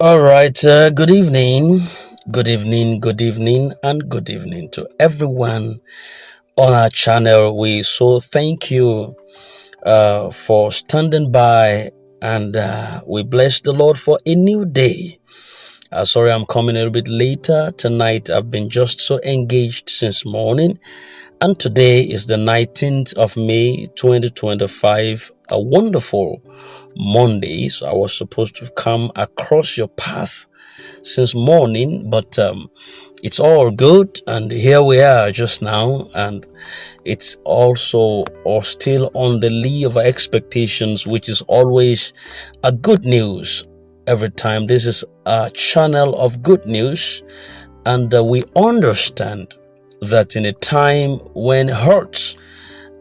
All right, good evening. Good evening, good evening, and good evening to everyone on our channel. We so thank you for standing by, and we bless the Lord for a new day. Sorry, I'm coming a little bit later tonight. I've been just so engaged since morning, and today is the 19th of May 2025, a wonderful Monday. So I was supposed to come across your path since morning, but it's all good. And here we are just now, and it's also or still on the lee of our expectations, which is always a good news every time. This is a channel of good news, and we understand that in a time when hearts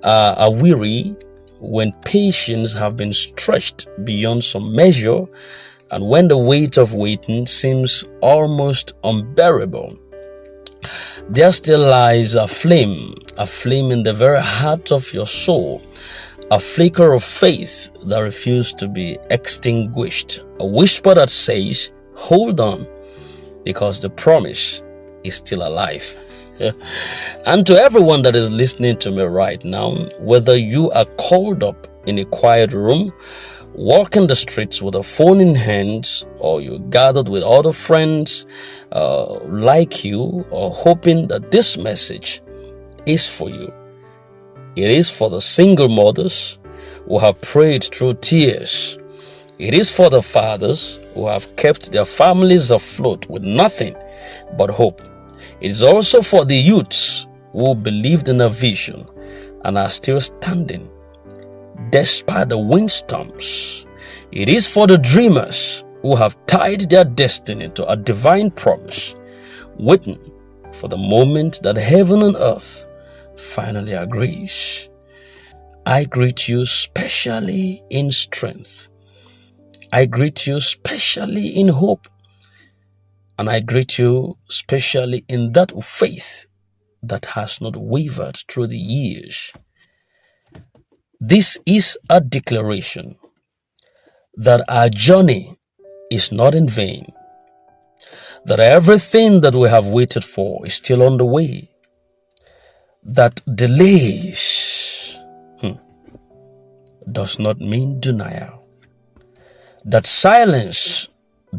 are weary, when patience have been stretched beyond some measure, and when the weight of waiting seems almost unbearable, there still lies a flame in the very heart of your soul, a flicker of faith that refuses to be extinguished, a whisper that says, hold on, because the promise is still alive. And to everyone that is listening to me right now, whether you are called up in a quiet room, walking the streets with a phone in hands, or you gathered with other friends like you, or hoping that this message is for you. It is for the single mothers who have prayed through tears. It is for the fathers who have kept their families afloat with nothing but hope. It is also for the youths who believed in a vision and are still standing despite the windstorms. It is for the dreamers who have tied their destiny to a divine promise, waiting for the moment that heaven and earth finally agrees. I greet you specially in strength. I greet you specially in hope. And I greet you specially in that faith that has not wavered through the years. This is a declaration that our journey is not in vain, that everything that we have waited for is still on the way, that delays does not mean denial, that silence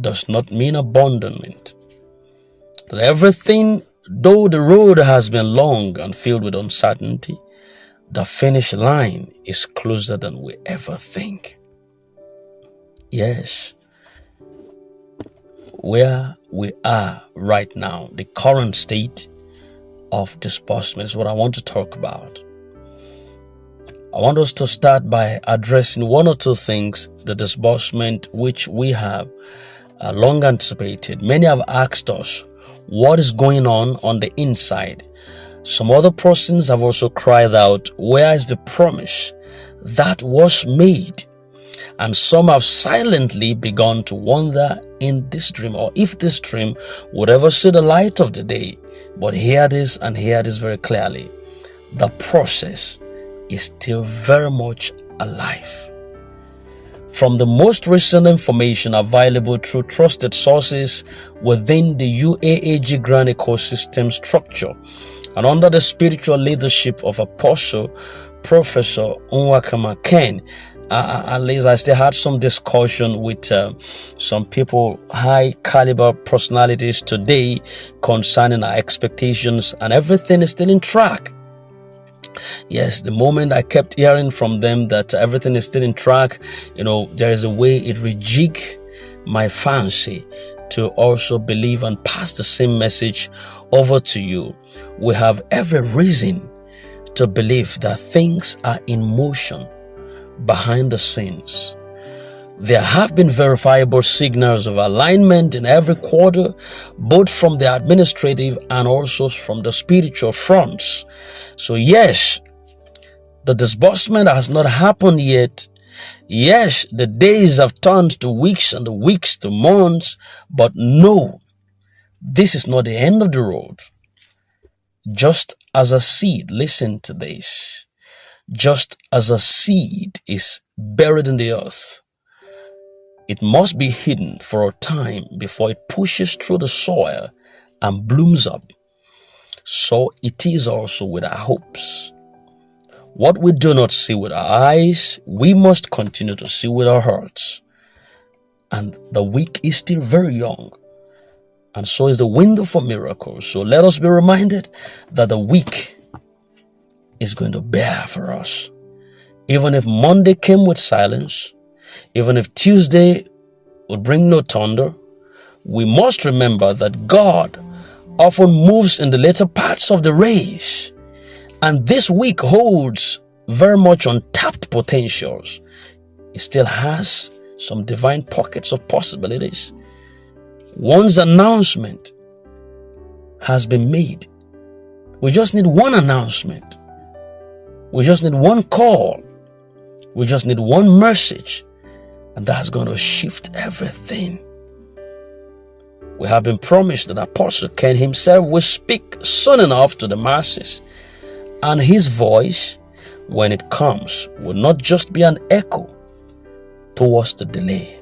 does not mean abandonment, that everything, though the road has been long and filled with uncertainty, the finish line is closer than we ever think. Yes, where we are right now, the current state of disbursement is what I want to talk about. I want us to start by addressing one or two things, the disbursement which we have long anticipated. Many have asked us what is going on the inside. Some other persons have also cried out, where is the promise that was made? And some have silently begun to wonder in this dream, or if this dream would ever see the light of the day. But hear this and hear this very clearly. The process is still very much alive. From the most recent information available through trusted sources within the UAAG Grand Ecosystem structure and under the spiritual leadership of Apostle Professor Onwakama Ken, at least I still had some discussion with some people, high caliber personalities today concerning our expectations, and everything is still in track. Yes, the moment I kept hearing from them that everything is still in track, there is a way it rejig my fancy to also believe and pass the same message over to you. We have every reason to believe that things are in motion behind the scenes. There have been verifiable signals of alignment in every quarter, both from the administrative and also from the spiritual fronts. So yes, the disbursement has not happened yet. Yes, the days have turned to weeks and the weeks to months, but no, this is not the end of the road. Just as a seed, listen to this, just as a seed is buried in the earth, It must be hidden for a time before it pushes through the soil and blooms up. So it is also with our hopes. What we do not see with our eyes, we must continue to see with our hearts. And the week is still very young, and so is the window for miracles. So let us be reminded that the week is going to bear for us. Even if Monday came with silence, even if Tuesday would bring no thunder, we must remember that God often moves in the later parts of the race. And this week holds very much untapped potentials. It still has some divine pockets of possibilities. One's announcement has been made. We just need one announcement. We just need one call. We just need one message. And that's going to shift everything. We have been promised that Apostle Ken himself will speak soon enough to the masses. And his voice, when it comes, will not just be an echo towards the delay.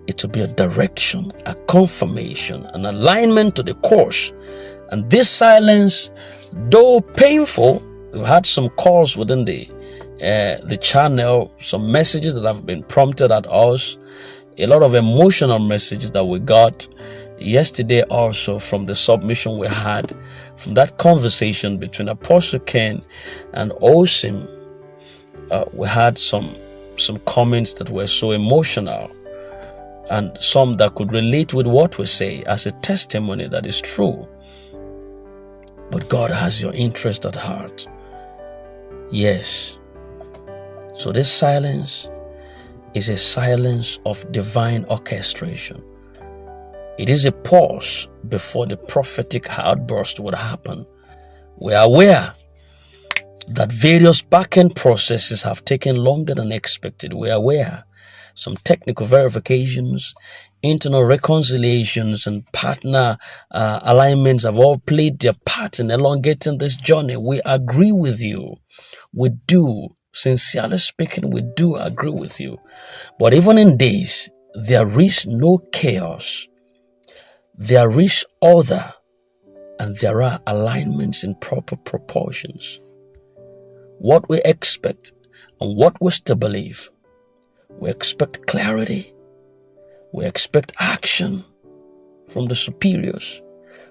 It will be a direction, a confirmation, an alignment to the course. And this silence, though painful, we've had some calls within the channel, some messages that have been prompted at us, a lot of emotional messages that we got yesterday also from the submission we had from that conversation between Apostle Ken and Osim. We had some comments that were so emotional, and some that could relate with what we say as a testimony that is true. But God has your interest at heart. Yes. So this silence is a silence of divine orchestration. It is a pause before the prophetic outburst would happen. We are aware that various back-end processes have taken longer than expected. We are aware some technical verifications, internal reconciliations, and partner alignments have all played their part in elongating this journey. We agree with you. We do. Sincerely speaking, we do agree with you. But even in this, there is no chaos. There is order, and there are alignments in proper proportions. What we expect and what we still believe. We expect clarity. We expect action from the superiors.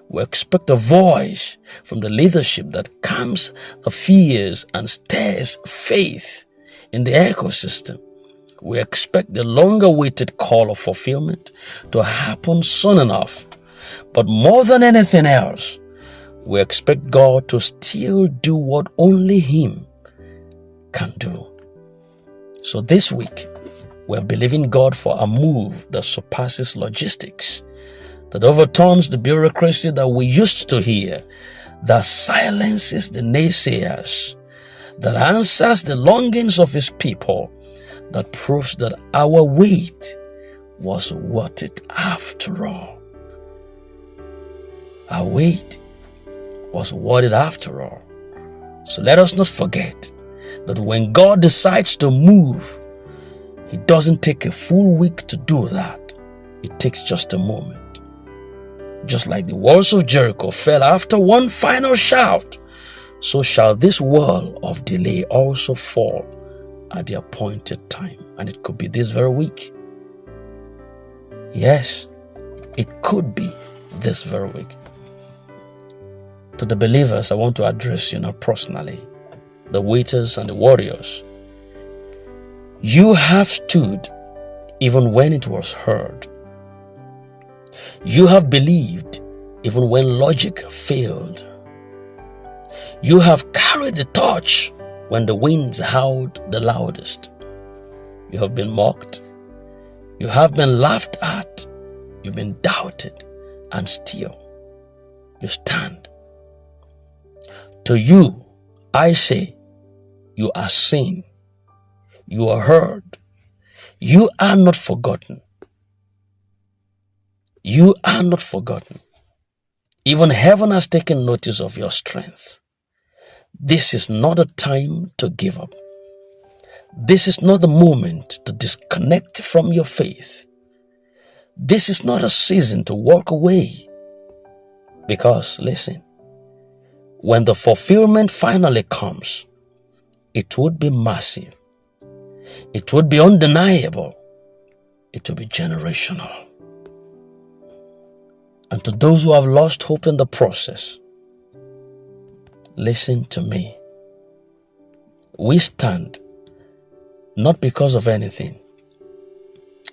We expect a voice from the leadership that calms the fears and stirs faith in the ecosystem. We expect the long-awaited call of fulfillment to happen soon enough. But more than anything else, we expect God to still do what only Him can do. So this week, we are believing God for a move that surpasses logistics, that overturns the bureaucracy that we used to hear, that silences the naysayers, that answers the longings of His people, that proves that our wait was worth it after all. Our wait was worth it after all. So let us not forget that when God decides to move, He doesn't take a full week to do that. It takes just a moment. Just like the walls of Jericho fell after one final shout, so shall this wall of delay also fall at the appointed time. And it could be this very week. Yes, it could be this very week. To the believers, I want to address you now personally, the waiters and the warriors. You have stood even when it was hard. You have believed even when logic failed. You have carried the torch when the winds howled the loudest. You have been mocked. You have been laughed at. You've been doubted, and still you stand. To you, I say, you are seen. You are heard. You are not forgotten. You are not forgotten. Even heaven has taken notice of your strength. This is not a time to give up. This is not the moment to disconnect from your faith. This is not a season to walk away. Because, listen, when the fulfillment finally comes, it would be massive. It would be undeniable. It would be generational. And to those who have lost hope in the process, listen to me. We stand not because of anything.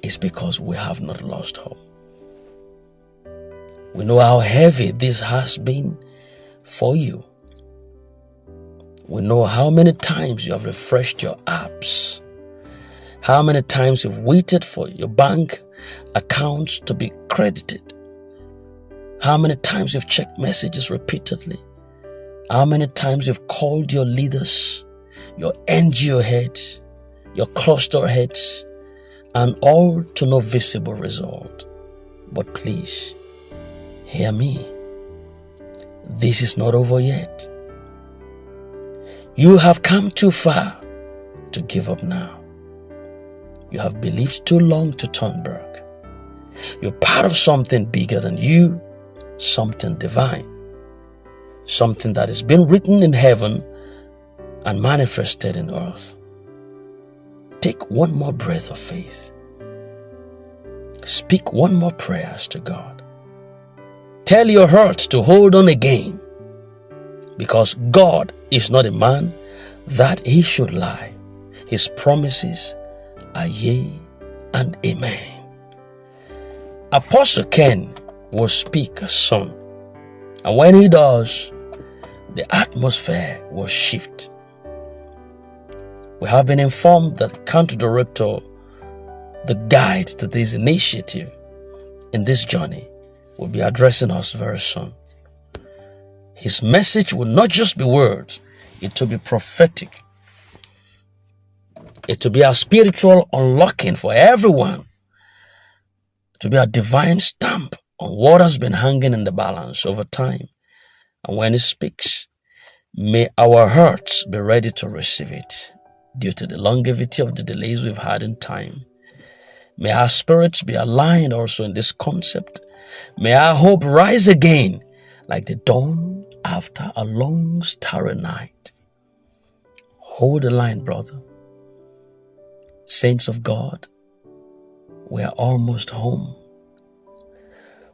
It's because we have not lost hope. We know how heavy this has been for you. We know how many times you have refreshed your apps. How many times you've waited for your bank accounts to be credited. How many times you've checked messages repeatedly. How many times you've called your leaders, your NGO heads, your cluster heads, and all to no visible result. But please, hear me. This is not over yet. You have come too far to give up now. You have believed too long to turn back. You're part of something bigger than you, something divine, something that has been written in heaven and manifested in earth. Take one more breath of faith. Speak one more prayers to God. Tell your heart to hold on again, because God is not a man that he should lie. His promises are yea and amen. Apostle Ken will speak a song, and when he does, the atmosphere will shift. We have been informed that Country Director, the guide to this initiative in this journey, will be addressing us very soon. His message will not just be words, it will be prophetic. It will be a spiritual unlocking for everyone. It will be a divine stamp on what has been hanging in the balance over time. And when he speaks, may our hearts be ready to receive it due to the longevity of the delays we've had in time. May our spirits be aligned also in this concept. May our hope rise again like the dawn after a long starry night. Hold the line, brother. Saints of God, we are almost home.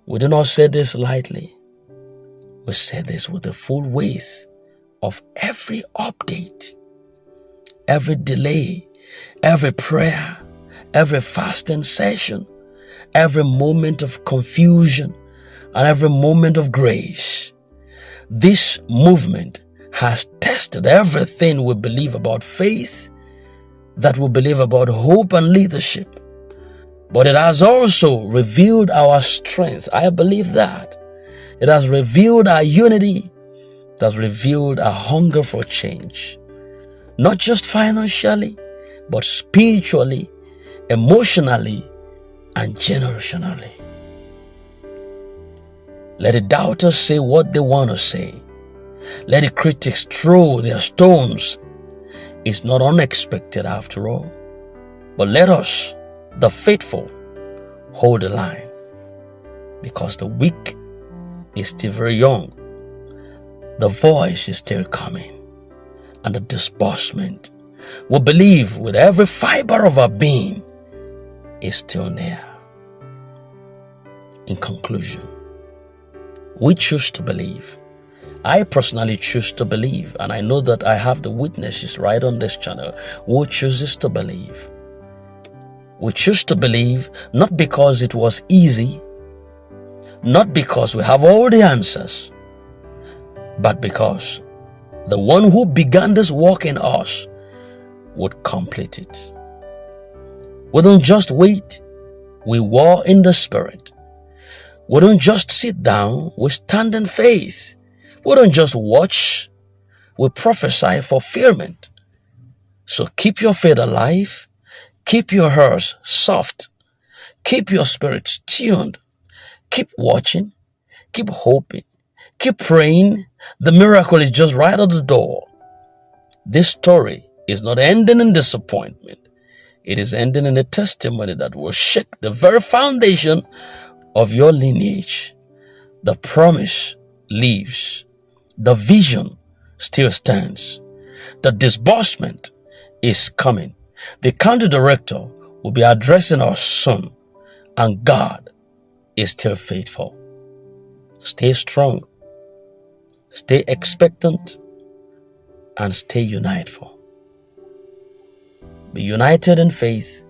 We do not say this lightly. We say this with the full weight of every update, every delay, every prayer, every fasting session, every moment of confusion, and every moment of grace. This movement has tested everything we believe about faith, that we believe about hope and leadership. But it has also revealed our strength. I believe that. It has revealed our unity. It has revealed our hunger for change. Not just financially, but spiritually, emotionally, and generationally. Let the doubters say what they want to say. Let the critics throw their stones. It's not unexpected after all. But let us, the faithful, hold the line, because the weak is still very young. The voice is still coming, and the disbursement, we believe with every fiber of our being, is still near. In conclusion, we choose to believe. I personally choose to believe, and I know that I have the witnesses right on this channel who chooses to believe. We choose to believe not because it was easy, not because we have all the answers, but because the one who began this work in us would complete it. We don't just wait, we war in the spirit. We don't just sit down, we stand in faith. We don't just watch, we prophesy fulfillment. So keep your faith alive, keep your hearts soft, keep your spirits tuned, keep watching, keep hoping, keep praying. The miracle is just right at the door. This story is not ending in disappointment. It is ending in a testimony that will shake the very foundation of your lineage. The promise lives. The vision still stands. The disbursement is coming. The county director will be addressing us soon, and God is still faithful. Stay strong, stay expectant, and stay uniteful. Be united in faith,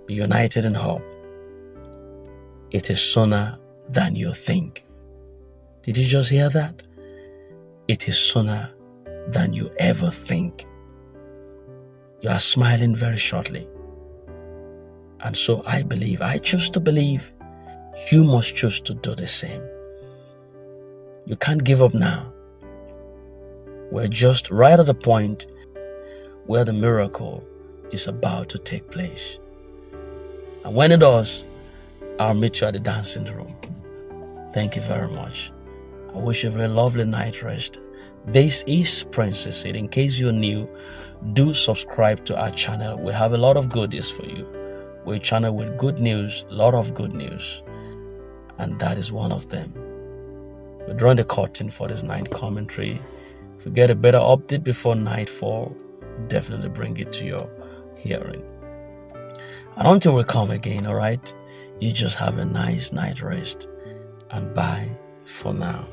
be united in hope. It is sooner than you think. Did you just hear that? It is sooner than you ever think. You are smiling very shortly. And so I choose to believe, you must choose to do the same. You can't give up now. We're just right at the point where the miracle is about to take place. And when it does, I'll meet you at the dancing room. Thank you very much. I wish you a very lovely night rest. This is Princess Seed. In case you're new, do subscribe to our channel. We have a lot of goodies for you. We're a channel with good news, a lot of good news. And that is one of them. We're drawing the curtain for this night commentary. If you get a better update before nightfall, definitely bring it to your hearing. And until we come again, all right, you just have a nice night rest. And bye for now.